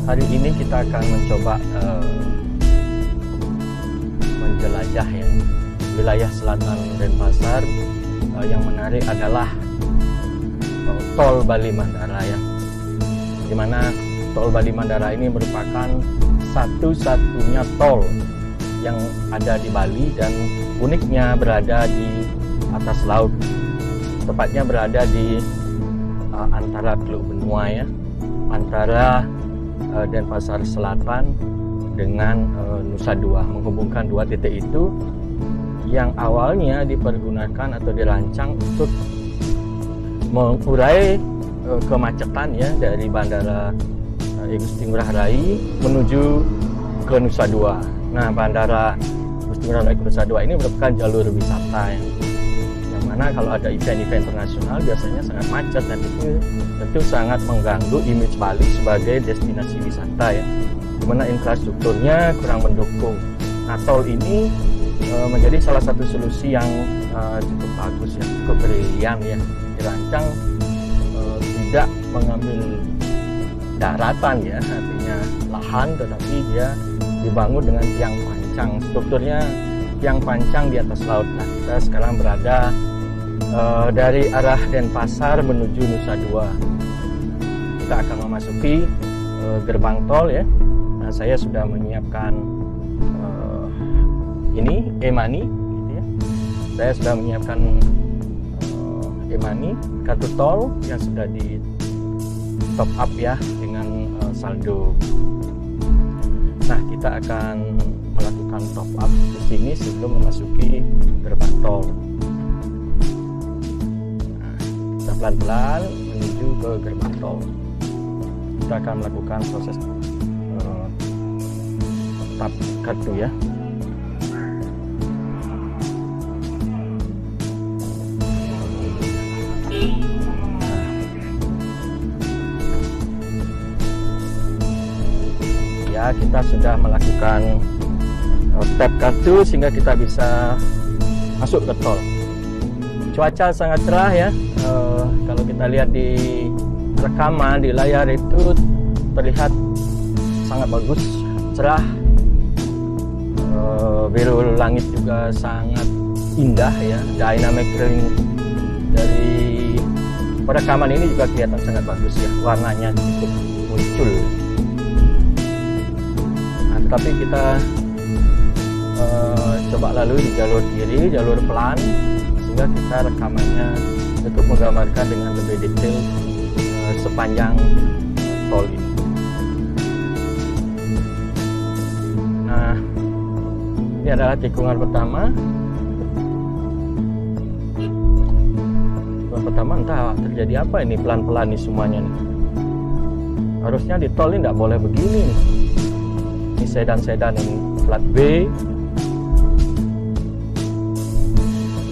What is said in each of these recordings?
Hari ini kita akan mencoba menjelajah ya, wilayah selatan Denpasar. Yang menarik adalah Tol Bali Mandara ya, dimana Tol Bali Mandara ini merupakan satu-satunya tol yang ada di Bali dan uniknya berada di atas laut, tepatnya berada di antara Teluk Benua ya, antara Denpasar Selatan dengan Nusa Dua, menghubungkan dua titik itu yang awalnya dipergunakan atau dirancang untuk mengurai kemacetan ya dari Bandara Igusti Ngurah Rai menuju ke Nusa Dua. Nah, Bandara Igusti Ngurah Rai ke Nusa Dua ini merupakan jalur wisata ya, yang mana kalau ada event-event internasional biasanya sangat macet dan itu tentu sangat mengganggu image Bali sebagai destinasi wisata ya, dimana infrastrukturnya kurang mendukung. Nah, tol ini menjadi salah satu solusi yang cukup bagus ya, cukup brilian ya, dirancang tidak mengambil daratan ya, artinya lahan, tetapi dia dibangun dengan tiang pancang, strukturnya tiang pancang di atas laut. Nah, kita sekarang berada dari arah Denpasar menuju Nusa Dua. Kita akan memasuki gerbang tol ya. Nah, saya sudah menyiapkan ini e-money gitu ya. Saya sudah menyiapkan e-money, kartu tol yang sudah di top up ya dengan saldo. Nah, kita akan melakukan top up di sini sebelum memasuki gerbang tol. Nah, kita pelan-pelan menuju ke gerbang tol. Kita akan melakukan proses tap kartu ya. Ya, kita sudah melakukan tap kartu sehingga kita bisa masuk ke tol. Cuaca sangat cerah ya. Kalau kita lihat di rekaman di layar itu terlihat sangat bagus, cerah. Biru langit juga sangat indah ya. Dynamic range dari perekaman ini juga kelihatan sangat bagus ya. Warnanya cukup muncul. Tapi kita coba lalui di jalur kiri, jalur pelan, sehingga kita rekamannya untuk menggambarkan dengan lebih detail sepanjang tol ini. Nah, ini adalah tikungan pertama. Tikungan pertama, entah terjadi apa ini, pelan-pelan nih semuanya nih. Harusnya di tol ini tidak boleh begini nih. Ini sedan-sedan ini plat B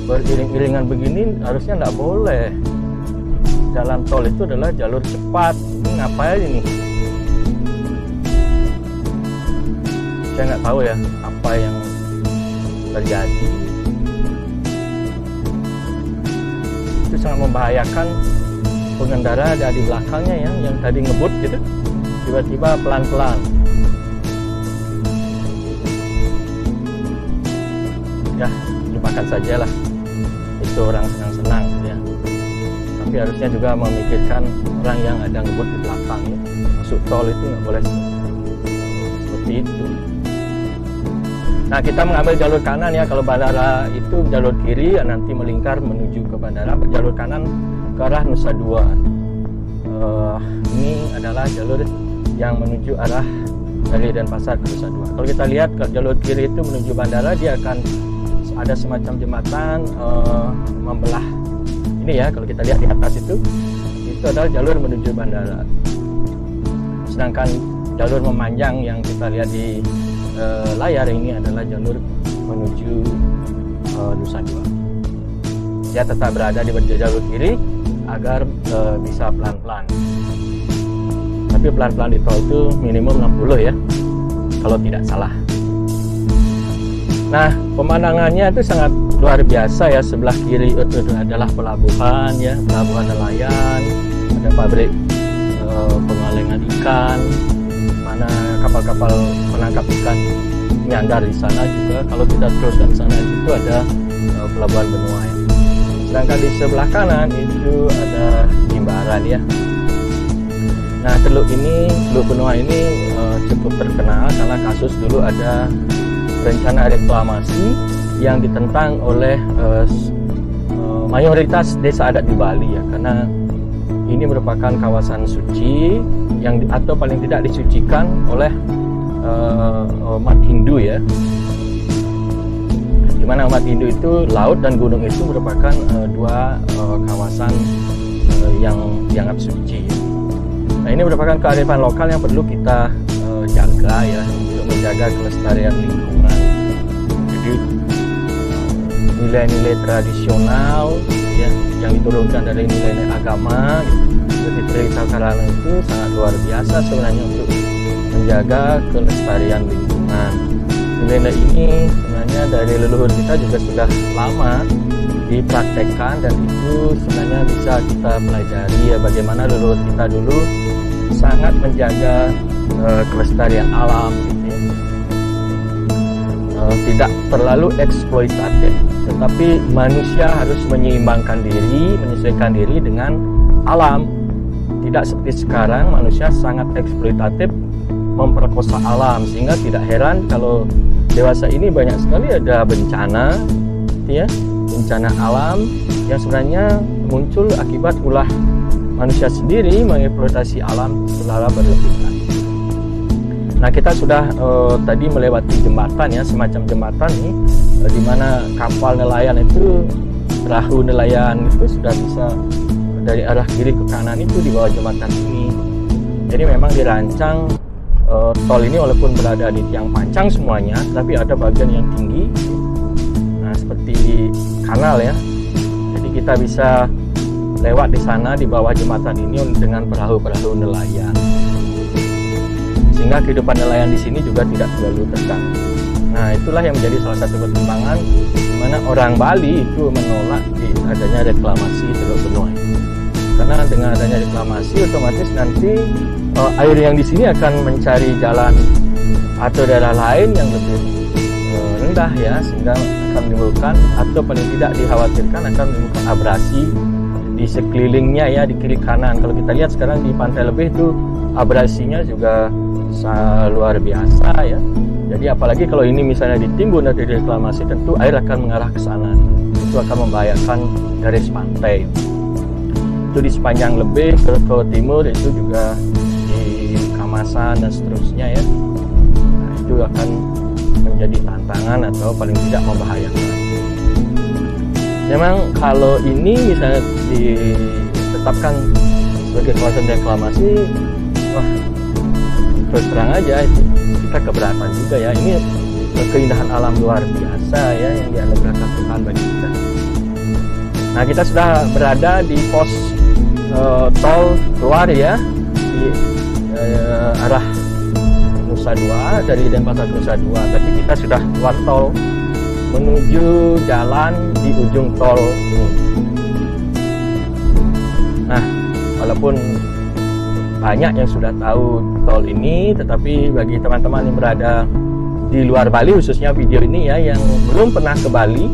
beriring-iringan begini harusnya nggak boleh. Jalan tol itu adalah jalur cepat. Ini ngapain ini? Saya nggak tahu ya apa yang terjadi. Itu sangat membahayakan pengendara ada di belakangnya ya, yang tadi ngebut gitu, tiba-tiba pelan-pelan. Ya, lupakan sajalah, itu orang senang-senang ya. Tapi harusnya juga memikirkan orang yang ada ngebut di belakang ya. Masuk tol itu nggak boleh seperti itu. Nah, kita mengambil jalur kanan ya. Kalau bandara itu jalur kiri, nanti melingkar menuju ke bandara. Jalur kanan ke arah Nusa Dua. Ini adalah jalur yang menuju arah dari Denpasar ke Nusa Dua. Kalau kita lihat ke jalur kiri itu menuju bandara, dia akan ada semacam jembatan membelah ini ya. Kalau kita lihat di atas itu adalah jalur menuju bandara. Sedangkan jalur memanjang yang kita lihat di layar ini adalah jalur menuju Nusa Dua. Dia tetap berada di jalur kiri agar bisa pelan-pelan. Tapi pelan-pelan di tol itu minimum 60 ya, kalau tidak salah. Nah, pemandangannya itu sangat luar biasa ya. Sebelah kiri itu adalah pelabuhan ya, pelabuhan nelayan, ada pabrik pengalengan ikan, mana kapal-kapal penangkap ikan nyandar di sana juga. Kalau kita teruskan ke sana itu ada pelabuhan benua ya. Sedangkan di sebelah kanan itu ada Jimbaran ya. Nah, Teluk Benua ini cukup terkenal karena kasus dulu ada rencana reklamasi yang ditentang oleh mayoritas desa adat di Bali ya, karena ini merupakan kawasan suci yang atau paling tidak disucikan oleh umat Hindu ya. Dimana umat Hindu itu laut dan gunung itu merupakan dua kawasan yang dianggap suci. Nah, ini merupakan kearifan lokal yang perlu kita jaga ya, untuk menjaga kelestarian lingkungan. Jadi nilai-nilai tradisional ya, yang diturunkan dari nilai-nilai agama seperti cerita Karang itu sangat luar biasa sebenarnya untuk menjaga kelestarian lingkungan. Nilai-nilai ini sebenarnya dari leluhur kita juga sudah lama dipraktekkan, dan itu sebenarnya bisa kita pelajari ya, bagaimana leluhur kita dulu sangat menjaga kelestarian alam gitu ya. Tidak terlalu eksploitatif, tetapi manusia harus menyeimbangkan diri, menyesuaikan diri dengan alam. Tidak seperti sekarang manusia sangat eksploitatif, memperkosa alam, sehingga tidak heran kalau dewasa ini banyak sekali ada bencana ya, bencana alam yang sebenarnya muncul akibat ulah manusia sendiri mengeksploitasi alam secara berlebihan. Nah, kita sudah tadi melewati jembatan ya, semacam jembatan nih, di mana kapal nelayan itu, perahu nelayan itu sudah bisa dari arah kiri ke kanan itu di bawah jembatan ini. Jadi memang dirancang tol ini walaupun berada di tiang pancang semuanya, tapi ada bagian yang tinggi. Nah, seperti kanal ya. Jadi kita bisa lewat di sana di bawah jembatan ini dengan perahu-perahu nelayan, sehingga kehidupan nelayan di sini juga tidak terlalu terganggu. Nah, itulah yang menjadi salah satu pertimbangan di mana orang Bali itu menolak adanya reklamasi Teluk Benua. Karena dengan adanya reklamasi otomatis nanti air yang di sini akan mencari jalan atau daerah lain yang lebih rendah ya, sehingga akan menimbulkan atau paling tidak dikhawatirkan akan menimbulkan abrasi di sekelilingnya ya, di kiri kanan. Kalau kita lihat sekarang di Pantai Lebih itu abrasinya juga luar biasa ya. Jadi apalagi kalau ini misalnya ditimbun dari reklamasi, tentu air akan mengarah ke sana. Itu akan membahayakan garis pantai. Itu di sepanjang Lebih ke timur, itu juga di Kamasan dan seterusnya ya. Nah, itu akan menjadi tantangan atau paling tidak membahayakan. Memang kalau ini misalnya ditetapkan sebagai kawasan reklamasi, wah, terus terang aja itu kita keberatan juga ya. Ini keindahan alam luar biasa ya yang dianugerahkan Tuhan bagi kita. Nah, kita sudah berada di pos tol keluar ya, di arah Nusa Dua, dari Denpasar ke Nusa Dua. Tapi kita sudah keluar tol menuju jalan di ujung tol ini. Nah, walaupun banyak yang sudah tahu tol ini, tetapi bagi teman-teman yang berada di luar Bali, khususnya video ini ya, yang belum pernah ke Bali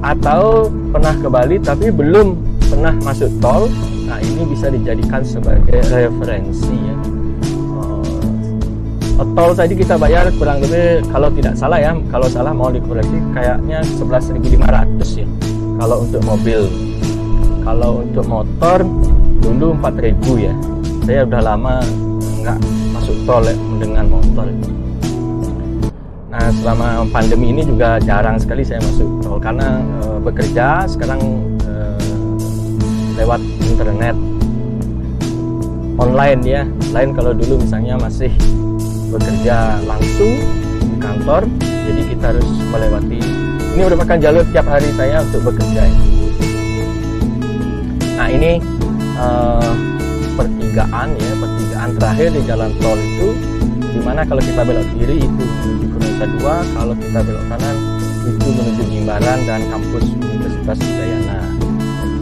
atau pernah ke Bali tapi belum pernah masuk tol, nah ini bisa dijadikan sebagai referensi ya. Tol tadi kita bayar kurang lebih, kalau tidak salah ya, kalau salah mau dikoreksi, kayaknya 11.500 ya kalau untuk mobil. Kalau untuk motor dulu 4.000 ya. Saya udah lama nggak masuk tol ya, dengan motor. Nah, selama pandemi ini juga jarang sekali saya masuk tol karena bekerja sekarang lewat internet online ya. Lain kalau dulu misalnya masih bekerja langsung di kantor, jadi kita harus melewati ini, merupakan jalur tiap hari saya untuk bekerja ya. Nah, ini pertigaan ya, pertigaan terakhir di jalan tol itu, dimana kalau kita belok kiri itu menuju ke Nusa Dua, kalau kita belok kanan itu menuju Jimbaran dan kampus Universitas Udayana.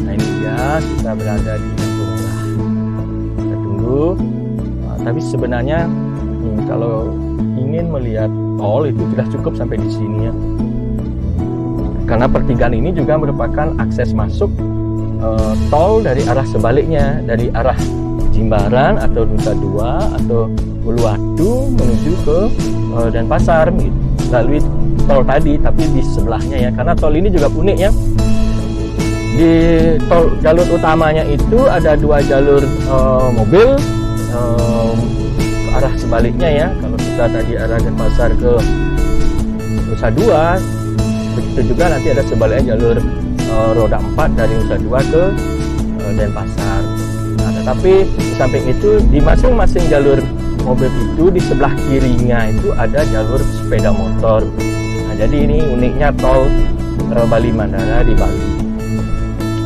Nah, ini dia, kita berada di lampu merah. Kita tunggu Tapi sebenarnya kalau ingin melihat tol itu tidak cukup sampai di sini ya. Karena pertigaan ini juga merupakan akses masuk tol dari arah sebaliknya, dari arah Jimbaran atau Nusa Dua atau Uluwatu menuju ke Denpasar gitu. Melalui tol tadi, tapi di sebelahnya ya. Karena tol ini juga unik ya. Di tol jalur utamanya itu ada 2 jalur mobil ke arah sebaliknya ya. Kalau kita tadi arah Denpasar ke Nusa Dua, begitu juga nanti ada sebaliknya jalur roda 4 dari Nusa Dua ke Denpasar. Nah, tetapi di samping itu di masing-masing jalur mobil itu di sebelah kirinya itu ada jalur sepeda motor. Nah, jadi ini uniknya tol Bali Mandara di Bali.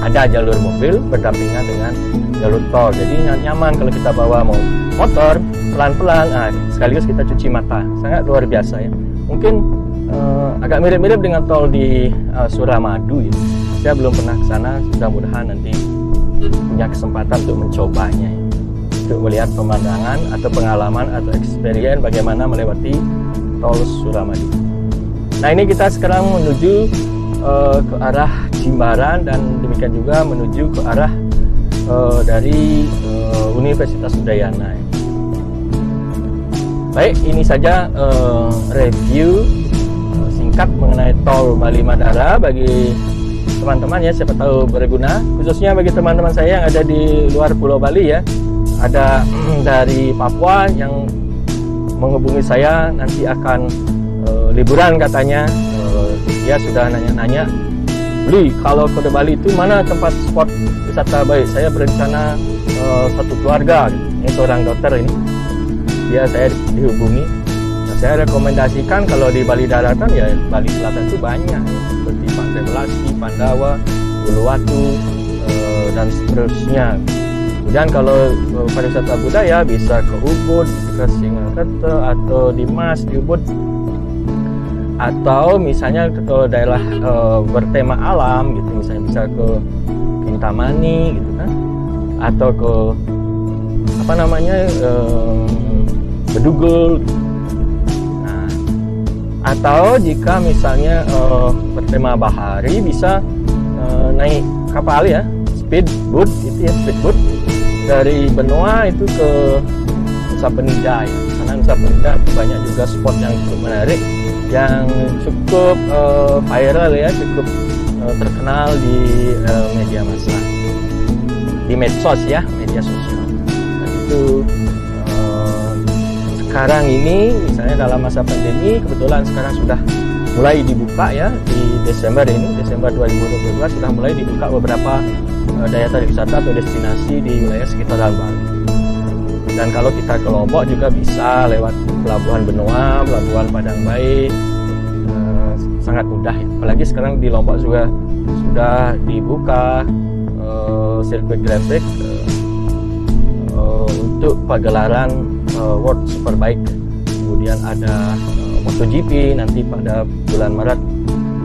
Ada jalur mobil berdampingan dengan jalur tol. Jadi nyaman kalau kita bawa motor pelan-pelan. Nah, sekaligus kita cuci mata. Sangat luar biasa ya. Mungkin agak mirip-mirip dengan tol di Suramadu ya. Saya belum pernah ke sana. Mudah-mudahan nanti punya kesempatan untuk mencobanya ya. Untuk melihat pemandangan atau pengalaman atau experience bagaimana melewati tol Suramadu. Nah, ini kita sekarang menuju ke arah Jimbaran dan demikian juga menuju ke arah dari Universitas Udayana. Baik, ini saja review singkat mengenai tol Bali Mandara bagi teman-teman ya, siapa tahu berguna, khususnya bagi teman-teman saya yang ada di luar Pulau Bali ya. Ada dari Papua yang menghubungi saya, nanti akan liburan katanya. Dia sudah nanya-nanya, Bli, kalau ke Bali itu mana tempat spot wisata baik? Saya berencana satu keluarga. Ini seorang dokter ini. Dia saya dihubungi. Nah, saya rekomendasikan kalau di Bali daratan ya Bali Selatan itu banyak ya, seperti Pantai Belasih, Pandawa, Uluwatu dan seterusnya. Kemudian kalau pariwisata budaya bisa ke Ubud, ke Singaraja atau di Mas di Ubud. Atau misalnya ke daerah bertema alam gitu, misalnya bisa ke Kintamani gitu kan, atau ke apa namanya Bedugul gitu. Nah, atau jika misalnya bertema bahari bisa naik kapal ya, speedboat gitu ya, speedboat dari Benoa itu ke Nusa Penida ya. Karena Nusa Penida banyak juga spot yang cukup menarik, yang cukup viral ya, cukup terkenal di media massa, di medsos ya, media sosial. Dan itu sekarang ini misalnya dalam masa pandemi, kebetulan sekarang sudah mulai dibuka ya, di Desember 2022 sudah mulai dibuka beberapa daya tarik wisata atau destinasi di wilayah sekitaran Bali. Dan kalau kita ke Lombok juga bisa lewat Pelabuhan Benoa, Pelabuhan Padang Baik, sangat mudah ya. Apalagi sekarang di Lombok juga sudah dibuka sirkuit Grand Prix untuk pagelaran World Superbike. Kemudian ada MotoGP nanti pada bulan Maret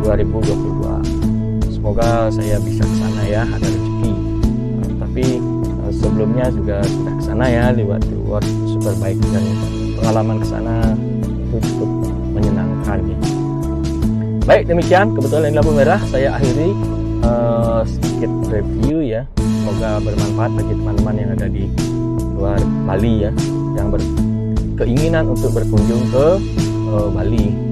2022. Semoga saya bisa ke sana ya, ada rezeki. Tapi sebelumnya juga sudah ke sana ya, lewat World Superbike, dan pengalaman ke sana itu cukup menyenangkan ya. Baik, demikian kebetulan ini lampu merah, saya akhiri sedikit review ya. Semoga bermanfaat bagi teman-teman yang ada di luar Bali ya, yang berkeinginan untuk berkunjung ke Bali.